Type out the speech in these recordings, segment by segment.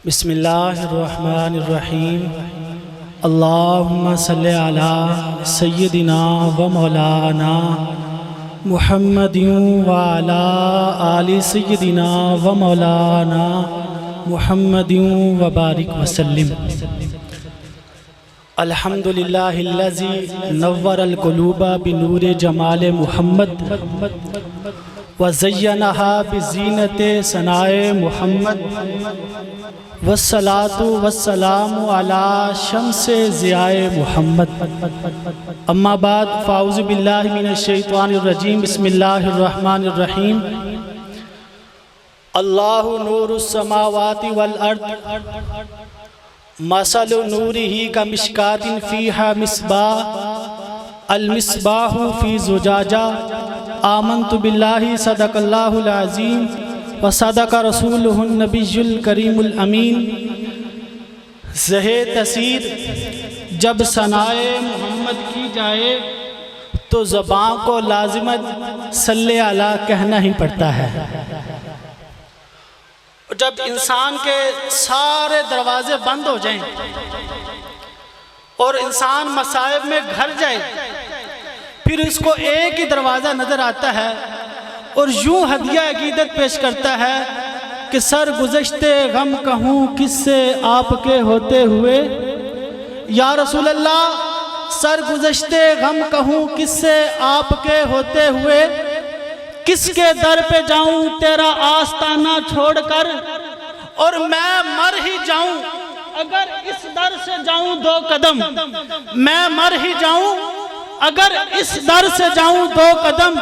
بسم اللہ الرحمن الرحیم اللہم صلی علی سیدنا و مولانا محمد وعلی آل سیدنا و مولانا محمد وبارک وسلم۔ الحمدللہ الذی نور القلوب بنور جمال محمد وزینہا بزینت ثناء محمد والصلاة والسلام علی شمس ضیاء محمد۔ اما بعد فاعوذ باللہ من الشیطان الرجیم، بسم اللہ الرحمن الرحیم۔ اللہ نور السماوات والارض مثل نورہ کمشکاۃ فیہا مصباح المصباح فی زجاجہ آمنت باللہ صدق اللہ العظیم وصدق رسولہ النبی الکریم الامین۔ زہ تسیر جب ثناء محمد کی جائے تو زبان کو لازمت صلی علی کہنا ہی پڑتا ہے۔ جب انسان کے سارے دروازے بند ہو جائیں اور انسان مصائب میں گھر جائے، پھر اس کو ایک ہی دروازہ نظر آتا ہے اور یوں ہدیہ عقیدت پیش کرتا ہے کہ سر گزشتے غم کہوں کس سے آپ کے ہوتے ہوئے، یا رسول اللہ سر گزشتے غم کہوں کس سے آپ کے ہوتے ہوئے، کس کے در پہ جاؤں تیرا آستانہ چھوڑ کر، اور میں مر ہی جاؤں اگر اس در سے جاؤں دو قدم، میں مر ہی جاؤں اگر اس در سے جاؤں دو قدم،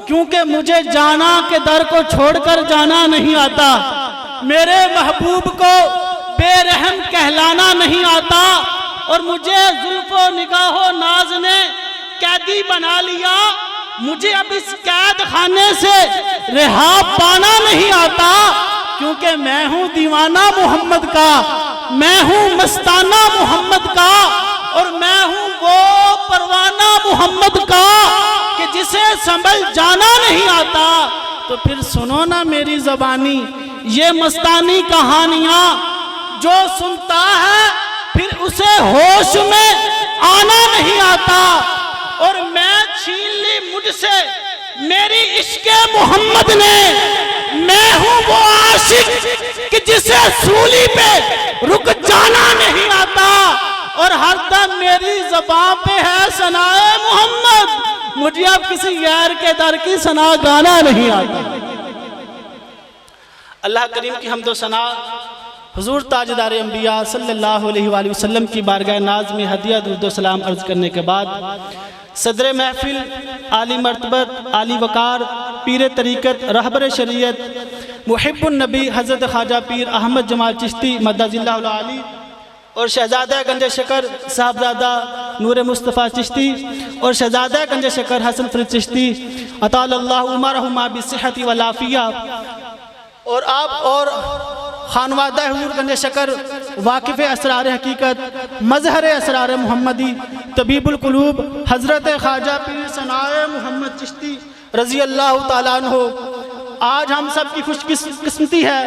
کیونکہ مجھے جانا کے در کو چھوڑ کر جانا نہیں آتا، میرے محبوب کو بے رحم کہلانا نہیں آتا، اور مجھے زلف و نگاہ و ناز نے قیدی بنا لیا، مجھے اب اس قید خانے سے رہا پانا نہیں آتا، کیونکہ میں ہوں دیوانہ محمد کا، میں ہوں مستانہ محمد کا، اور میں ہوں وہ پروانہ محمد کا کہ جسے سنبھل جانا نہیں آتا۔ تو پھر سنو نا میری زبانی یہ مستانی کہانیاں، جو سنتا ہے پھر اسے ہوش میں آنا نہیں آتا، اور میں چھین لی مجھ سے میری عشق محمد نے، میں ہوں وہ عاشق کہ جسے سولی پہ رک جانا نہیں آتا، اور ہر دم میری زبان پہ ہے ثناء محمد، مجھے اب کسی غیر کے در کی ثنا گانا نہیں آتا۔ اللہ کریم کی حمد و ثنا حضور تاجدار انبیاء صلی اللہ علیہ وآلہ وسلم کی بارگاہ ناز میں ہدیہ درود و سلام عرض کرنے کے بعد، صدر محفل عالی مرتبت عالی وقار پیر طریقت رہبر شریعت محب النبی حضرت خواجہ پیر احمد جمال چشتی مدد اللہ العالی، اور شہزادہ گنج شکر صاحبزادہ نور مصطفیٰ چشتی، اور شہزادہ گنج شکر حسن فرید چشتی اطال اللہ عمرہما بالصحت والعافیہ، اور آپ اور خانوادہ حضور گنج شکر واقف اسرار حقیقت مظہر اسرار محمدی طبیب القلوب حضرت خواجہ پیر ثناء محمد چشتی رضی اللہ تعالیٰ عنہ، آج ہم سب کی خوش قسمتی ہے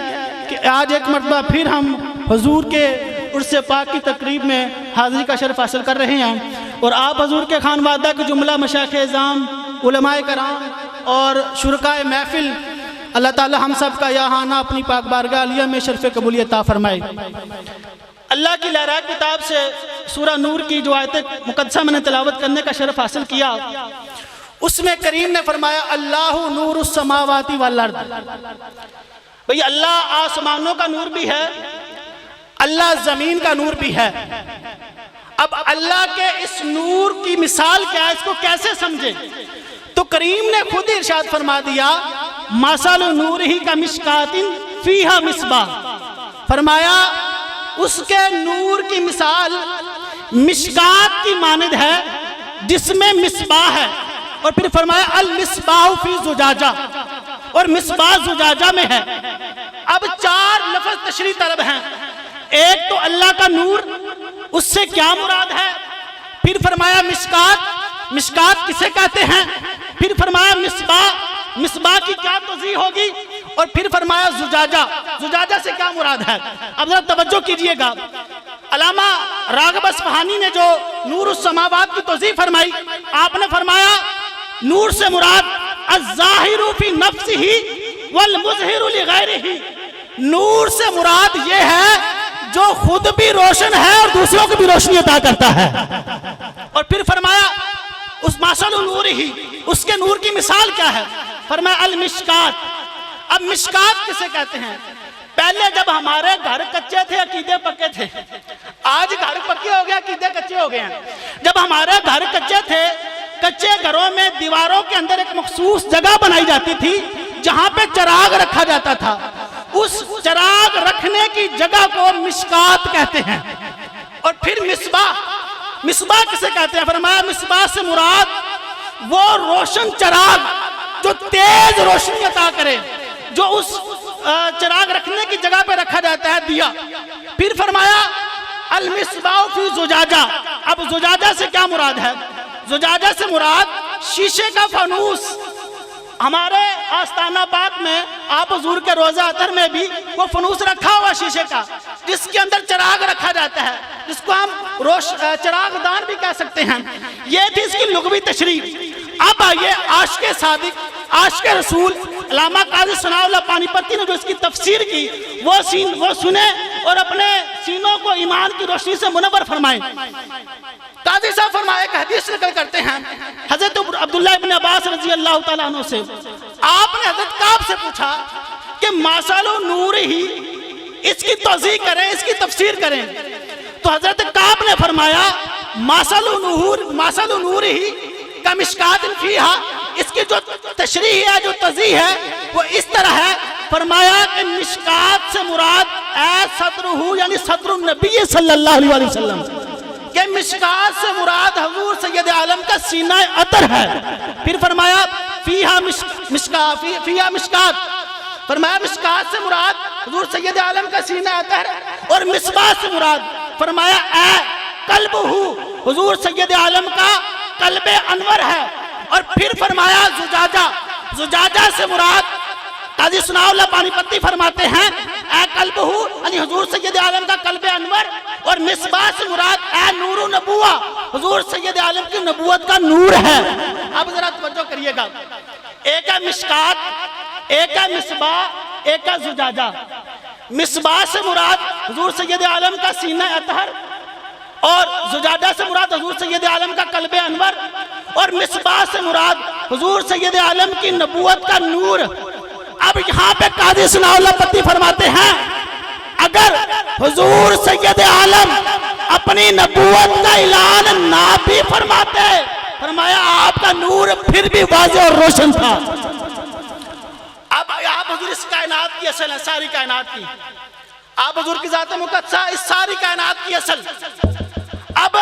کہ آج ایک مرتبہ پھر ہم حضور کے عرس پاک کی تقریب میں حاضری کا شرف حاصل کر رہے ہیں، اور آپ حضور کے خانوادہ کے جملہ مشائخ اعظام علماء کرام اور شرکائے محفل، اللہ تعالی ہم سب کا یہاں اپنی پاک بارگاہ عالیہ میں شرف قبولیت عطا فرمائے۔ اللہ کی لہرائی کتاب سے سورہ نور کی جو آیت مقدسہ میں نے تلاوت کرنے کا شرف حاصل کیا، اس میں کریم نے فرمایا اللہ نور السماوات والارض، بھئی اللہ آسمانوں کا نور بھی ہے، اللہ زمین کا نور بھی ہے۔ اب اللہ کے اس نور کی مثال کیا ہے، اس کو کیسے سمجھے؟ تو کریم نے خود ارشاد فرما دیا مثل نورہ کمشکاۃ فیہا مصباح، فرمایا اس کے نور کی مثال مشکات کی مانند ہے جس میں مصباح ہے، اور پھر فرمایا المصباح فی زجاجہ، اور مصباح زجاجہ میں ہے۔ اب چار لفظ تشریح طلب ہیں، ایک تو اللہ کا نور، اس سے کیا مراد ہے، پھر فرمایا مشکات، مشکات کسے کہتے ہیں، پھر فرمایا مصباح، مصباح کی کیا توضیح ہوگی، اور پھر فرمایا زجاجہ. زجاجہ سے کیا مراد ہے؟ اب ذرا توجہ کیجئے گا. علامہ راغب اصفہانی نے جو نور السماوات کی توضیح فرمائی، آپ نے فرمایا نور سے مراد الظاہر فی نفسہ والمظہر لغیرہ. نور سے مراد یہ ہے جو خود بھی روشن ہے اور دوسروں کو بھی روشنی عطا کرتا ہے. اور پھر فرمایا اس مثل نور ہی، اس کے نور کی مثال کیا ہے؟ فرمایا المشکات. اب مشکات کسے کہتے ہیں؟ پہلے جب ہمارے گھر کچے تھے عقیدے پکے تھے، آج گھر پکے ہو گئے عقیدے کچے ہو گئے ہیں. جب ہمارے گھر کچے تھے، کچے گھروں میں دیواروں کے اندر ایک مخصوص جگہ بنائی جاتی تھی جہاں پہ چراغ رکھا جاتا تھا. اس چراغ رکھنے کی جگہ کو مشکات کہتے ہیں. اور پھر مصباح. مصباح کسے کہتے ہیں؟ فرمایا مصباح سے مراد وہ روشن چراغ جو تیز روشنی عطا کرے، جو اس چراغ رکھنے کی جگہ پہ رکھا جاتا ہے، دیا. پھر فرمایا المصباح فی زجاجہ. اب زجاجہ سے کیا مراد ہے؟ زجاجہ سے مراد شیشے کا فانوس. ہمارے آستانہ پاک میں آپ حضور کے روضہ اطہر میں بھی وہ فانوس رکھا ہوا شیشے کا، جس کے اندر چراغ رکھا جاتا ہے، جس کو ہم چراغ دان بھی کہہ سکتے ہیں. یہ تھی اس کی لغوی تشریح. اب آئیے عاشق صادق، عاشق رسول علامہ قاضی ثناء اللہ پانی پتی نے جو اس کی تفسیر کی وہ سنیں اور اپنے سینوں کو ایمان کی روشنی سے منور فرمائیں. قاضی صاحب فرمائے کہ حدیث نقل کرتے ہیں حضرت عبداللہ ابن عباس رضی اللہ تعالیٰ عنہ سے. آپ نے حضرت کعب سے پوچھا کہ مثل نور ہی، اس کی توضیح کریں، اس کی تفسیر کریں. تو حضرت کعب نے فرمایا مثل نور ہی کمشکات فیہا. اس کی جو تشریح ہے، جو توضیح ہے، وہ اس طرح ہے. فرمایا کہ مشکات سے مراد اے صدرہ، یعنی صدر النبی صلی اللہ علیہ وسلم، کہ مشکات سے مراد حضور سید عالم کا سینہ عطر ہے. پھر فرمایا فیہا مشکات. فرمایا مشکات سے مراد حضور سید عالم کا سینہ عطر، اور مصباح سے مراد فرمایا اے قلبہ، حضور سید عالم کا قلب انور ہے. اور پھر فرمایا زجاجہ. زجاجہ سے مراد قاضی ثناء اللہ پانی پتی فرماتے ہیں اے قلبہ، یعنی حضور سید عالم کا قلب انور. اور مصباح سے مراد اے نور نبوہ، حضور سید عالم کی نبوت کا نور ہے. اب ذرا توجہ کریے گا. ایک ہے مشکات، ایک ہے مصباح، ایک ہے زجاجہ. مصباح سے مراد حضور سید عالم کا سینہ اطہر، اور زجاجہ سے مراد حضور سید عالم کا قلب انور، اور مصباح سے مراد حضور سید عالم کی نبوت کا نور. اب یہاں پہ قاضی ثناء اللہ پتی فرماتے ہیں اگر حضور سید عالم اپنی نبوت کا اعلان نہ بھی فرماتے، فرمایا آپ کا نور پھر بھی واضح اور روشن تھا. اب آپ حضور اس کائنات کی اصل ہے، ساری کائنات کی. آپ حضور کی ذات مقدسہ اس ساری کائنات کی اصل. اب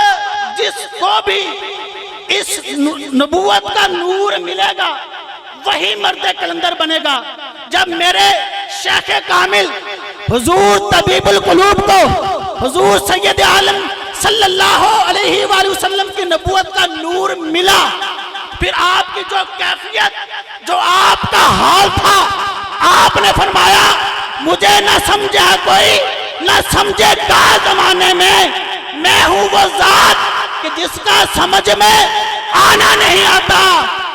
جس کو بھی اس نبوت کا نور ملے گا وہی مرد کلندر بنے گا. جب میرے شیخ کامل حضور طبیب القلوب کو حضور سید عالم صلی اللہ علیہ وآلہ وسلم کی نبوت کا نور ملا، پھر آپ کی جو کیفیت، جو آپ کا حال تھا، آپ نے فرمایا مجھے نہ سمجھا کوئی، نہ سمجھے گا زمانے میں ہوں وہ ذات کہ جس کا سمجھ میں آنا نہیں آتا.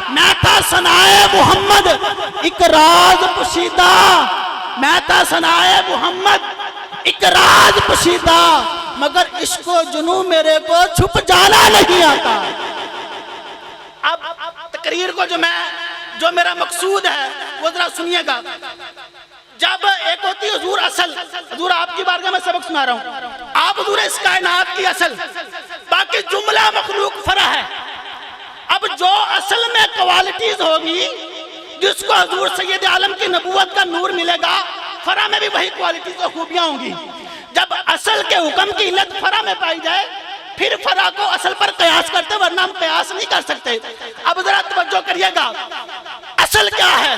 میں تھا ثنائے محمد ایک راز پوشیدہ، میں تھا ثنائے محمد ایک راز پوشیدہ، مگر عشق و جنوں میرے کو چھپ جانا نہیں آتا. اب تقریر کو جو میرا مقصود ہے وہ ذرا سنیے گا. جب ایک ہوتی حضور اصل، حضور آپ کی بارگاہ میں سبق سنا رہا ہوں، آپ حضور اس کائنات کی اصل، باقی جملہ مخلوق فرع ہے. اب جو اصل میں کوالٹیز ہوگی، جس کو حضور سید عالم کی نبوت کا نور ملے گا، فرع میں بھی وہی کوالٹیز و خوبیاں ہوں گی. جب اصل کے حکم کی علت فرع میں پائی جائے، پھر فرع کو اصل پر قیاس کرتے، ورنہ ہم قیاس نہیں کر سکتے. اب ذرا توجہ کریے گا، اصل کیا ہے؟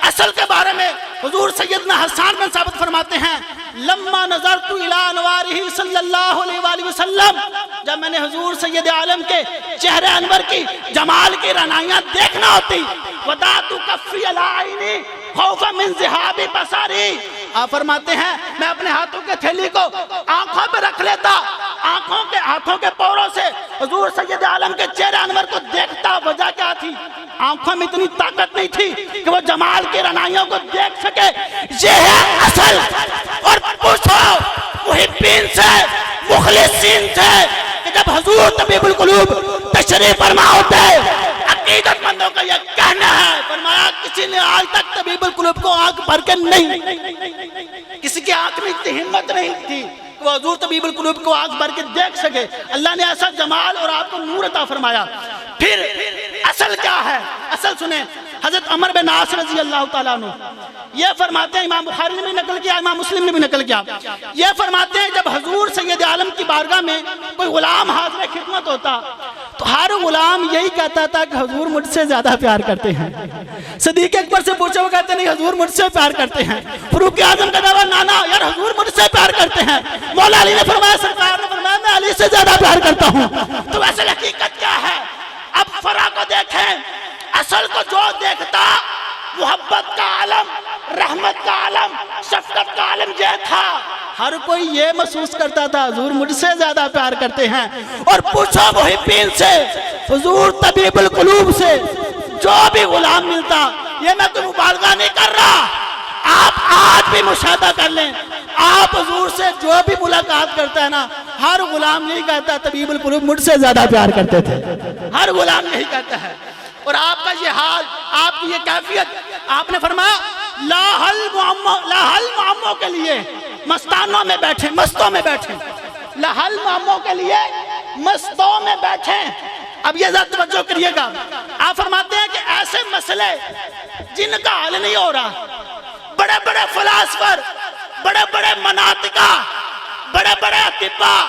اصل کے بارے میں حضور سیدنا حسان بن ثابت فرماتے ہیں لما نظرت الی انوارہ صلی اللہ علیہ وآلہ وسلم، جب میں نے حضور سید عالم کے چہرے انور کی جمال کی رعنائیاں دیکھنا ہوتی، وضعت کفی علی عینی خوفا من ذہاب بصری، آپ فرماتے ہیں میں اپنے ہاتھوں کے تھیلی کو آنکھوں پہ رکھ لیتا، ہاتھوں کے پوروں سے حضور سید عالم کے چہرے انور کو دیکھتا۔ وجہ کیا تھی؟ آنکھوں میں اتنی طاقت نہیں تھی کہ وہ جمال کی رعنائیوں کو دیکھ سکے۔ یہ ہے اصل، اور پوچھو محبین سے، مخلصین سے، کہ جب حضور طبیب القلوب تشریف فرما ہوتے، عقیدت مندوں کا یہ کہنا ہے، فرمایا کسی نے آج تک طبیب القلوب کو آنکھ بھر کے نہیں، کسی کی آنکھ میں اتنی ہمت نہیں تھی کہ وہ حضور طبیب القلوب کو آنکھ بھر کے دیکھ سکے۔ اللہ نے ایسا جمال اور آپ کو نور عطا فرمایا۔ پھر اصل کیا ہے؟ اصل سنیں، حضرت عمر بن عاص رضی اللہ تعالیٰ عنہ یہ فرماتے ہیں، امام بخاری نے بھی نقل کیا، امام مسلم نے بھی نقل کیا، یہ فرماتے ہیں جب حضور سید عالم کی بارگاہ میں کوئی غلام حاضر خدمت ہوتا تو ہر غلام یہی کہتا تھا کہ حضور مجھ سے زیادہ پیار کرتے ہیں۔ صدیق اکبر سے پوچھو، وہ کہتے نہیں حضور مجھ سے پیار کرتے ہیں۔ فاروق اعظم کا دعویٰ، نانا یار حضور مجھ سے پیار کرتے ہیں۔ مولا علی نے فرمایا، سرکار نے فرمایا میں علی سے زیادہ پیار کرتا ہوں۔ تو اصل حقیقت کیا ہے؟ اب فرا کو دیکھیں، اصل کو جو دیکھتا محبت کا عالم، رحمت کا عالم، شفقت کا عالم یہ تھا، ہر کوئی یہ محسوس کرتا تھا حضور مجھ سے زیادہ پیار کرتے ہیں۔ اور پوچھو محبین سے، حضور طبیب القلوب سے جو بھی غلام ملتا، یہ میں کوئی مبالغہ نہیں کر رہا، آپ آج بھی مشاہدہ کر لیں، آپ حضور سے جو بھی ملاقات کرتا ہے نا، ہر غلام یہی کہتا ہے طبیب القلوب مجھ سے زیادہ پیار کرتے تھے، ہر غلام یہی کہتا ہے۔ اور آپ کا یہ حال، آپ کی یہ کیفیت، آپ نے فرمایا لا حل معموں کے لیے مستانوں میں بیٹھیں، مستوں میں بیٹھیں، لا حل معموں کے لیے مستوں میں بیٹھیں۔ اب یہ ذات توجہ کریے گا، آپ فرماتے ہیں کہ ایسے مسئلے جن کا حل نہیں ہو رہا، بڑے بڑے فلاسفر، بڑے بڑے مناطقہ، بڑے بڑے اطباء،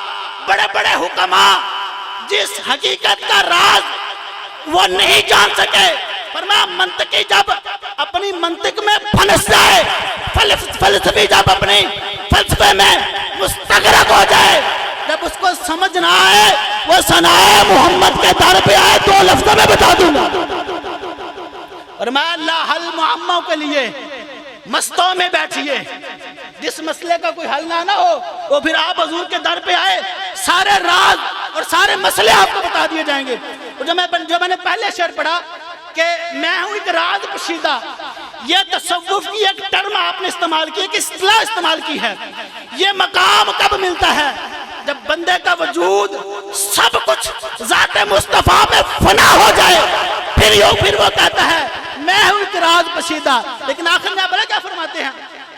بڑے بڑے حکماء جس حقیقت کا راز وہ نہیں جان سکے، فرمایا منطقی جب اپنی منطق میں پھنس جائے، فلسفی جب اپنی فلسفے میں مستغرق ہو جائے، جب اس کو سمجھ نہ آئے، وہ ثنائے محمد کے در پہ آئے، دو لفظوں میں بتا دوں گا۔ فرمایا لا حل معموں کے لیے مستوں میں بیٹھیے، جس مسئلے کا کوئی حل نہ ہو وہ پھر آپ حضور کے در پہ آئے، سارے راز اور سارے مسئلے آپ کو بتا دیے جائیں گے۔ اور جو میں نے پہلے شعر پڑھا کہ میں ہوں ایک راز پوشیدہ، یہ تصوف کی ایک ٹرم آپ نے استعمال کی، ایک اصطلاح استعمال کی ہے۔ یہ مقام کب ملتا ہے؟ جب بندے کا وجود سب کچھ ذات مصطفیٰ میں فنا ہو جائے، پھر وہ کہتا ہے میں ہوں ایک راز پوشیدہ۔ لیکن آخر میں آپ کیا فرماتے ہیں؟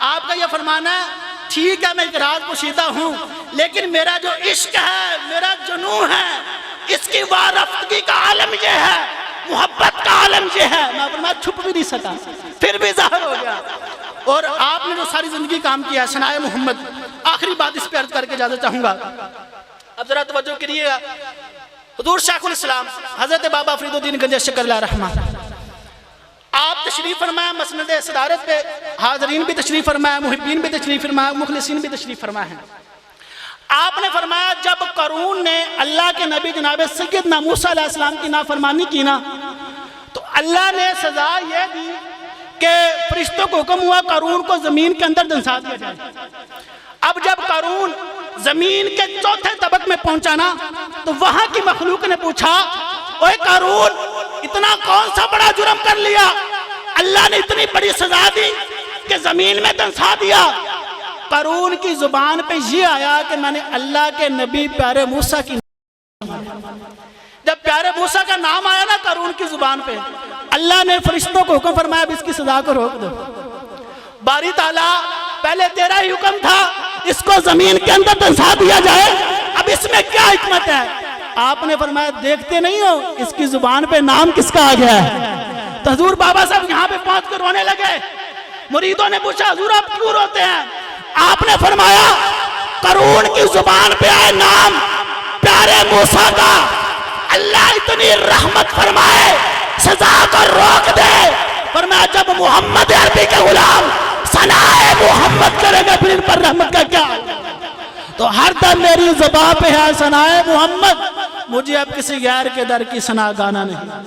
آپ کا یہ فرمانا ہے ٹھیک ہے میں ایک راز پوشیدہ ہوں، لیکن میرا جو عشق ہے، میرا جنون ہے، اس کی وارفتگی کا عالم یہ ہے، محبت کا عالم یہ ہے۔ میں فرمایا چھپ بھی نہیں سکا، پھر بھی ظاہر ہو گیا۔ اور آپ نے جو ساری زندگی کام کیا ہے ثنائے محمد، آخری بات اس پہ عرض کر کے اجازت چاہوں گا، اب ذرا توجہ کریے گا۔ حضور شیخ الاسلام حضرت بابا فرید الدین گنج شکر اللہ رحمہ، آپ تشریف فرمایا مسند صدارت پہ، حاضرین بھی تشریف فرمایا، محبین بھی تشریف فرمایا، مخلصین بھی تشریف فرمایا ہیں۔ آپ نے فرمایا جب قارون نے اللہ کے نبی جناب سیدنا موسیٰ علیہ السلام کی نافرمانی کی نا، تو اللہ نے سزا یہ دی کہ فرشتوں کو حکم ہوا قارون کو زمین کے اندر دنسا دیا جائے۔ اب جب قارون زمین کے چوتھے طبق میں پہنچا نا، تو وہاں کی مخلوق نے پوچھا اوے قارون اتنا کون سا بڑا جرم کر لیا، اللہ نے اتنی بڑی سزا دی کہ زمین میں دنسا دیا۔ قارون کی زبان پہ یہ آیا کہ میں نے اللہ کے نبی پیارے موسیٰ کی، جب پیارے موسیٰ کا نام آیا نا قارون کی زبان پہ، اللہ نے فرشتوں کو حکم فرمایا اب اس کی سزا کو روک دو۔ باری تعالیٰ پہلے تیرا ہی حکم تھا اس کو زمین کے اندر دنسا دیا جائے، اب اس میں کیا حکمت ہے؟ آپ نے فرمایا دیکھتے نہیں ہو اس کی زبان پہ نام کس کا آ گیا ہے؟ تو حضور بابا صاحب یہاں پہ پہنچ کر رونے لگے۔ مریدوں نے پوچھا حضور آپ کیوں روتے ہیں؟ آپ نے فرمایا قارون کی زبان پہ آئے نام پیارے موسیٰ کا، اللہ اتنی رحمت فرمائے سزا کو روک دے۔ فرمایا جب محمد عربی کے غلام ثنائے محمد کرے گا پھر ان پر رحمت کا کیا؟ تو ہر دم میری زبان پہ ہے ثنائے محمد، مجھے اب کسی غیر کے در کی ثنا گانا نہیں۔